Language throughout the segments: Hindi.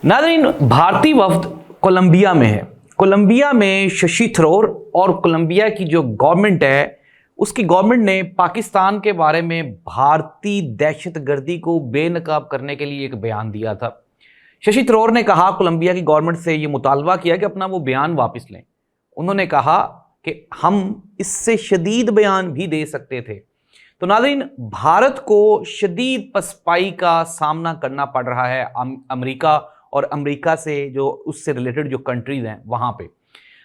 नाज़रीन, भारतीय वफ्द कोलंबिया में है। कोलंबिया में शशि थरूर और कोलंबिया की जो गवर्नमेंट है उसकी गवर्नमेंट ने पाकिस्तान के बारे में भारतीय दहशतगर्दी को बेनकाब करने के लिए एक बयान दिया था। शशि थरूर ने कहा, कोलंबिया की गवर्नमेंट से ये मुतालबा किया कि अपना वो बयान वापस लें। उन्होंने कहा कि हम इससे शदीद बयान भी दे सकते थे। तो नाज़रीन, भारत को शदीद पसपाई का सामना करना पड़ रहा है अमेरिका और अमेरिका से जो उससे रिलेटेड जो कंट्रीज हैं वहां पे।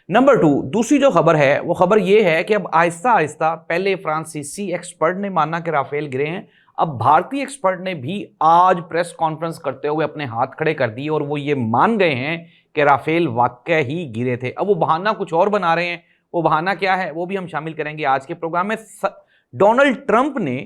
नंबर 2, दूसरी जो खबर है वो खबर ये है कि अब आहिस्ता आहिस्ता पहले फ्रांसीसी एक्सपर्ट ने माना कि राफेल गिरे हैं, अब भारतीय एक्सपर्ट ने भी आज प्रेस कॉन्फ्रेंस करते हुए अपने हाथ खड़े कर दिए और वो ये मान गए हैं कि राफेल वाकई ही गिरे थे। अब वो बहाना कुछ और बना रहे हैं, वो बहाना क्या है वो भी हम शामिल करेंगे आज के प्रोग्राम में। डोनाल्ड ट्रंप ने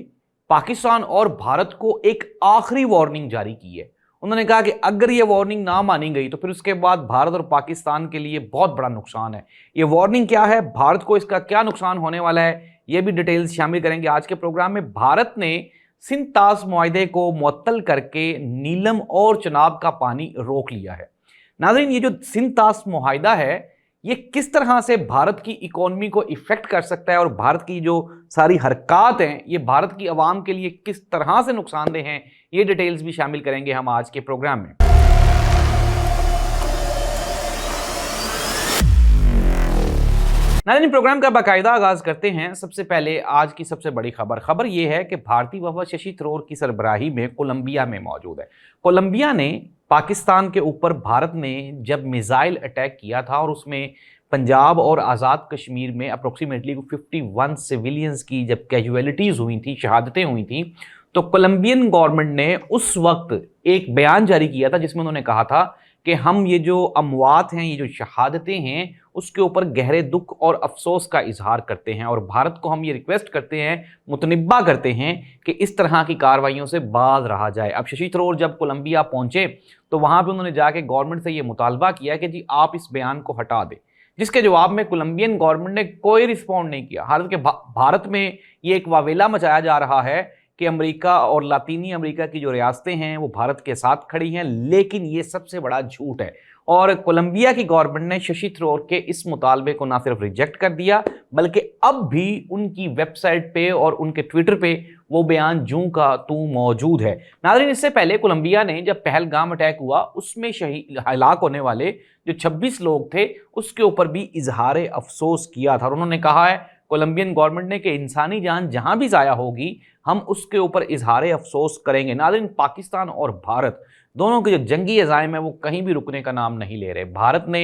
पाकिस्तान और भारत को एक आखिरी वार्निंग जारी की है। उन्होंने कहा कि अगर ये वार्निंग ना मानी गई तो फिर उसके बाद भारत और पाकिस्तान के लिए बहुत बड़ा नुकसान है। ये वार्निंग क्या है, भारत को इसका क्या नुकसान होने वाला है, ये भी डिटेल्स शामिल करेंगे आज के प्रोग्राम में। भारत ने सिंध तास मुआहदे को मुअत्तल करके नीलम और चनाब का पानी रोक लिया है। नाज़रीन, ये जो सिंध तास मुआहदा है ये किस तरह से भारत की इकोनॉमी को इफेक्ट कर सकता है और भारत की जो सारी हरकत हैं ये भारत की आवाम के लिए किस तरह से नुकसानदेह हैं, ये डिटेल्स भी शामिल करेंगे हम आज के प्रोग्राम में। नाज़रीन, प्रोग्राम का बाकायदा आगाज करते हैं। सबसे पहले आज की सबसे बड़ी खबर यह है कि भारतीय वफद शशि थरूर की सरबराही में कोलंबिया में मौजूद है। कोलंबिया ने पाकिस्तान के ऊपर भारत ने जब मिसाइल अटैक किया था और उसमें पंजाब और आज़ाद कश्मीर में अप्रोक्सीमेटली 51 सिविलियंस की जब कैजुअलिटीज़ हुई थी, शहादतें हुई थी, तो कोलंबियन गवर्नमेंट ने उस वक्त एक बयान जारी किया था जिसमें उन्होंने कहा था कि हम ये जो अमवात हैं, ये जो शहादतें हैं, उसके ऊपर गहरे दुख और अफसोस का इजहार करते हैं और भारत को हम ये रिक्वेस्ट करते हैं, मुतनिब्बा करते हैं कि इस तरह की कार्रवाइयों से बाज रहा जाए। अब शशि थरूर जब कोलंबिया पहुंचे तो वहां पे उन्होंने जाके गवर्नमेंट से ये मुतालबा किया कि जी आप इस बयान को हटा दें, जिसके जवाब में कोलंबियन गवर्नमेंट ने कोई रिस्पॉन्ड नहीं किया। हालांकि भारत में ये एक वावेला मचाया जा रहा है कि अमेरिका और लातीनी अमेरिका की जो रियासतें हैं वो भारत के साथ खड़ी हैं, लेकिन ये सबसे बड़ा झूठ है। और कोलंबिया की गवर्नमेंट ने शशि थरूर के इस मुतालबे को ना सिर्फ रिजेक्ट कर दिया बल्कि अब भी उनकी वेबसाइट पे और उनके ट्विटर पे वो बयान जूं का तू मौजूद है। नाज़रीन, इससे पहले कोलंबिया ने जब पहलगाम अटैक हुआ उसमें शहीद हलाक होने वाले जो 26 लोग थे उसके ऊपर भी इजहार अफसोस किया था और उन्होंने कहा है कोलंबियन गवर्नमेंट ने कि इंसानी जान जहां भी ज़ाया होगी हम उसके ऊपर इजहार अफसोस करेंगे। नाज़रीन, पाकिस्तान और भारत दोनों के जो जंगी अज़ाइम है वो कहीं भी रुकने का नाम नहीं ले रहे। भारत ने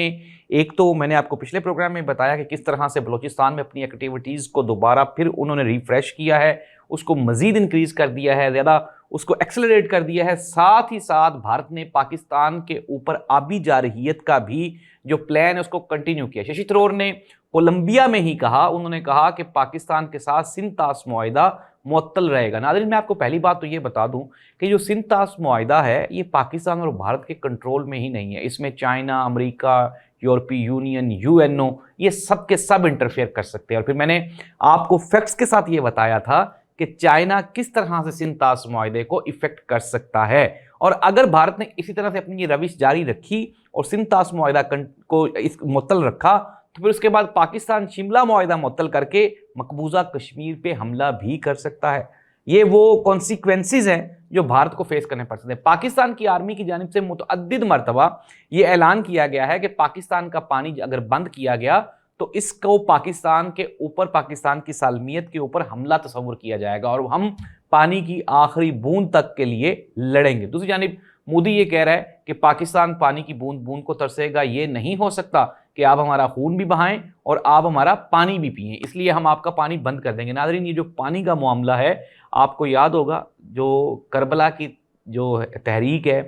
एक तो मैंने आपको पिछले प्रोग्राम में बताया कि किस तरह से बलूचिस्तान में अपनी एक्टिविटीज़ को दोबारा फिर उन्होंने रिफ्रेश किया है, उसको मज़ीद इंक्रीज़ कर दिया है, ज़्यादा उसको एक्सेलरेट कर दिया है। साथ ही साथ भारत ने पाकिस्तान के ऊपर आबी जारहियत का भी जो प्लान है उसको कंटिन्यू किया। शशि थरूर ने कोलंबिया में ही कहा, उन्होंने कहा कि पाकिस्तान के साथ सिंध तास मुआहदा मुअत्तल रहेगा। नाज़रीन, मैं आपको पहली बात तो ये बता दूं कि जो सिंध तास मुआहदा है ये पाकिस्तान और भारत के कंट्रोल में ही नहीं है। इसमें चाइना, अमेरिका, यूरोपीय यूनियन, यूएनओ ये सब के सब इंटरफेयर कर सकते हैं। और फिर मैंने आपको फैक्ट्स के साथ ये बताया था कि चाइना किस तरह से सिंध तास मुआहदे को इफेक्ट कर सकता है। और अगर भारत ने इसी तरह से अपनी ये रविश जारी रखी और सिंध तास मुआहदा को मुअत्तल रखा तो फिर उसके बाद पाकिस्तान शिमला मुआहदा मुअत्तल करके मकबूजा कश्मीर पे हमला भी कर सकता है। ये वो कॉन्सिक्वेंसेस हैं जो भारत को फेस करने पड़ सकते हैं। पाकिस्तान की आर्मी की जानिब से मुतअद्दिद मरतबा ये ऐलान किया गया है कि पाकिस्तान का पानी अगर बंद किया गया तो इसको पाकिस्तान के ऊपर, पाकिस्तान की सालमियत के ऊपर हमला तस्वुर किया जाएगा और हम पानी की आखिरी बूंद तक के लिए लड़ेंगे। दूसरी जानिब मोदी ये कह रहा है कि पाकिस्तान पानी की बूंद बूंद को तरसेगा। ये नहीं हो सकता कि आप हमारा खून भी बहाएं और आप हमारा पानी भी पिएं, इसलिए हम आपका पानी बंद कर देंगे। नाज़रीन, ये जो पानी का मामला है आपको याद होगा जो करबला की जो तहरीक है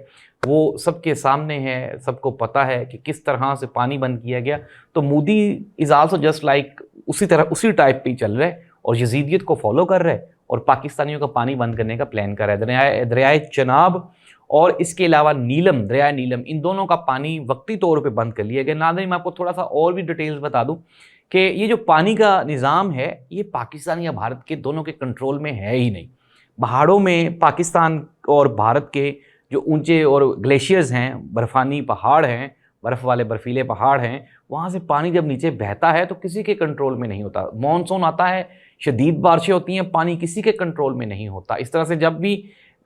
वो सबके सामने है, सबको पता है कि किस तरह से पानी बंद किया गया। तो Modi is also just like उसी टाइप पे चल रहे और यजीदियत को फॉलो कर रहे और पाकिस्तानियों का पानी बंद करने का प्लान कर रहे हैं। दरियाए चनाब और इसके अलावा नीलम, दरिया नीलम, इन दोनों का पानी वक्ती तौर पे बंद कर लिया गया। नाज़रीन, मैं आपको थोड़ा सा और भी डिटेल्स बता दूं कि ये जो पानी का निज़ाम है ये पाकिस्तान या भारत के दोनों के कंट्रोल में है ही नहीं। पहाड़ों में पाकिस्तान और भारत के जो ऊंचे और ग्लेशियर्स हैं, बर्फानी पहाड़ हैं, बर्फ़ वाले बर्फीले पहाड़ हैं, वहाँ से पानी जब नीचे बहता है तो किसी के कंट्रोल में नहीं होता। मॉनसून आता है, शदीद बारिशें होती हैं, पानी किसी के कंट्रोल में नहीं होता। इस तरह से जब भी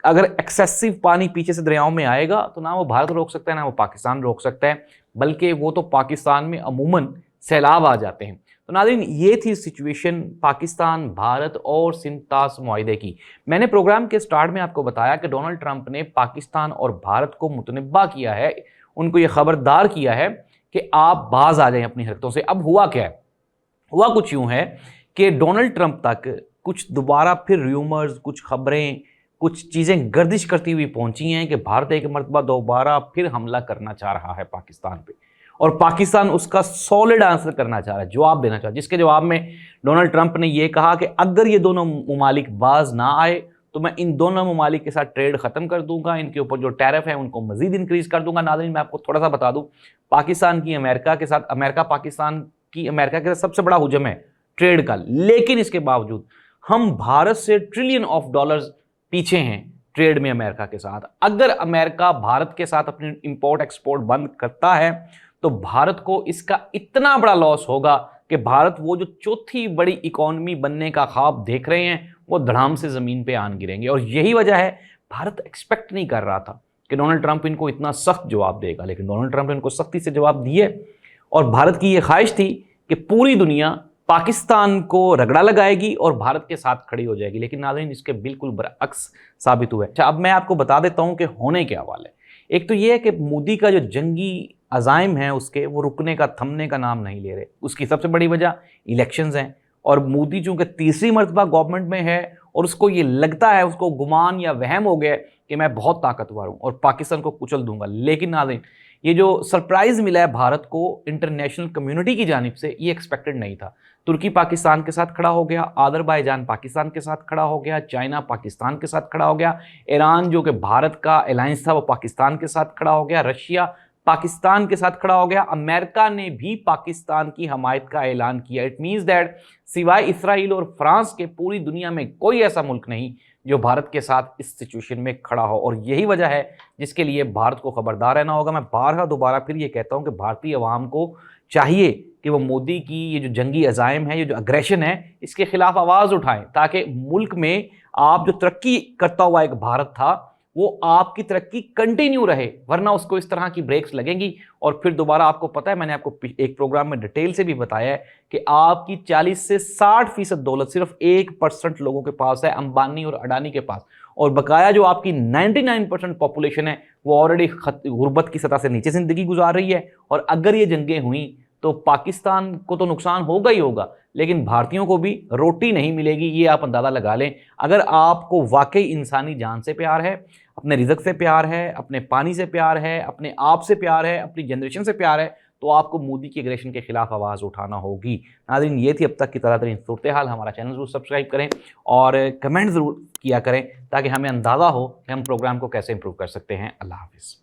अगर एक्सेसिव पानी पीछे से दरियाओं में आएगा तो ना वो भारत रोक सकता है, ना वो पाकिस्तान रोक सकता है, बल्कि वो तो पाकिस्तान में अमूमन सैलाब आ जाते हैं। तो नाज़रीन, ये थी सिचुएशन पाकिस्तान, भारत और सिंतास मुआहिदे की। मैंने प्रोग्राम के स्टार्ट में आपको बताया कि डोनाल्ड ट्रंप ने पाकिस्तान और भारत को मुतनब्बा किया है, उनको ये खबरदार किया है कि आप बाज आ जाएं अपनी हरकतों से। अब हुआ क्या है? हुआ कुछ यूं है कि डोनाल्ड ट्रंप तक कुछ दोबारा फिर र्यूमर्स, कुछ खबरें, कुछ चीज़ें गर्दिश करती हुई पहुंची हैं कि भारत एक मरतबा दोबारा फिर हमला करना चाह रहा है पाकिस्तान पे, और पाकिस्तान उसका सॉलिड आंसर करना चाह रहा है, जवाब देना चाह रहा है। जिसके जवाब में डोनाल्ड ट्रंप ने यह कहा कि अगर ये दोनों ममालिक बाज ना आए तो मैं इन दोनों ममालिक के साथ ट्रेड खत्म कर दूंगा, इनके ऊपर जो टैरिफ है उनको मजीद इंक्रीज कर दूंगा। नाज़रीन, मैं आपको थोड़ा सा बता दूं, पाकिस्तान की अमेरिका के साथ, पाकिस्तान की अमेरिका के साथ सबसे बड़ा हुजम है ट्रेड का, लेकिन इसके बावजूद हम भारत से ट्रिलियन ऑफ डॉलर्स पीछे हैं ट्रेड में अमेरिका के साथ। अगर अमेरिका भारत के साथ अपनी इंपोर्ट एक्सपोर्ट बंद करता है तो भारत को इसका इतना बड़ा लॉस होगा कि भारत वो जो चौथी बड़ी इकोनॉमी बनने का ख्वाब देख रहे हैं वो धड़ाम से ज़मीन पे आन गिरेंगे। और यही वजह है, भारत एक्सपेक्ट नहीं कर रहा था कि डोनाल्ड ट्रंप इनको इतना सख्त जवाब देगा, लेकिन डोनाल्ड ट्रंप ने इनको सख्ती से जवाब दिए। और भारत की ये ख्वाहिश थी कि पूरी दुनिया पाकिस्तान को रगड़ा लगाएगी और भारत के साथ खड़ी हो जाएगी, लेकिन नाज़रीन इसके बिल्कुल बरअक्स साबित हुआ है। अच्छा, अब मैं आपको बता देता हूं कि होने क्या वाला है। एक तो ये है कि मोदी का जो जंगी अज़ाइम है उसके, वो रुकने का, थमने का नाम नहीं ले रहे। उसकी सबसे बड़ी वजह इलेक्शंस हैं, और मोदी चूंकि तीसरी मरतबा गवर्नमेंट में है और उसको ये लगता है, उसको गुमान या वहम हो गया कि मैं बहुत ताकतवर हूँ और पाकिस्तान को कुचल दूंगा। लेकिन नाज़रीन, ये जो सरप्राइज़ मिला है भारत को इंटरनेशनल कम्युनिटी की जानिब से, ये एक्सपेक्टेड नहीं था। तुर्की पाकिस्तान के साथ खड़ा हो गया, आज़रबाईजान पाकिस्तान के साथ खड़ा हो गया, चाइना पाकिस्तान के साथ खड़ा हो गया, ईरान जो कि भारत का अलायंस था वो पाकिस्तान के साथ खड़ा हो गया, रशिया पाकिस्तान के साथ खड़ा हो गया, अमेरिका ने भी पाकिस्तान की हमायत का ऐलान किया। इट मीन्स दैट सिवाय इसराइल और फ्रांस के पूरी दुनिया में कोई ऐसा मुल्क नहीं जो भारत के साथ इस सिचुएशन में खड़ा हो, और यही वजह है जिसके लिए भारत को खबरदार रहना होगा। मैं बारहा दोबारा फिर ये कहता हूँ कि भारतीय अवाम को चाहिए कि वो मोदी की ये जो जंगी अज़ाइम है, ये जो अग्रेशन है, इसके खिलाफ आवाज़ उठाएं, ताकि मुल्क में आप जो तरक्की करता हुआ एक भारत था वो आपकी तरक्की कंटिन्यू रहे, वरना उसको इस तरह की ब्रेक्स लगेंगी और फिर दोबारा, आपको पता है, मैंने आपको एक प्रोग्राम में डिटेल से भी बताया है कि आपकी 40 से 60% दौलत सिर्फ 1% लोगों के पास है, अंबानी और अडानी के पास, और बकाया जो आपकी 99% पॉपुलेशन है वो ऑलरेडी गुर्बत की सतह से नीचे जिंदगी गुजार रही है। और अगर ये जंगें हुई तो पाकिस्तान को तो नुकसान होगा ही होगा, लेकिन भारतीयों को भी रोटी नहीं मिलेगी, ये आप अंदाज़ा लगा लें। अगर आपको वाकई इंसानी जान से प्यार है, अपने रिज़्क से प्यार है, अपने पानी से प्यार है, अपने आप से प्यार है, अपनी जनरेशन से प्यार है, तो आपको मोदी की एग्रेशन के खिलाफ आवाज़ उठाना होगी। नाज़रीन, ये थी अब तक की तरह तरीन सूरत हाल। हमारा चैनल ज़रूर सब्सक्राइब करें और कमेंट ज़रूर किया करें ताकि हमें अंदाज़ा हो कि हम प्रोग्राम को कैसे इंप्रूव कर सकते हैं। अल्लाह हाफ़िज़।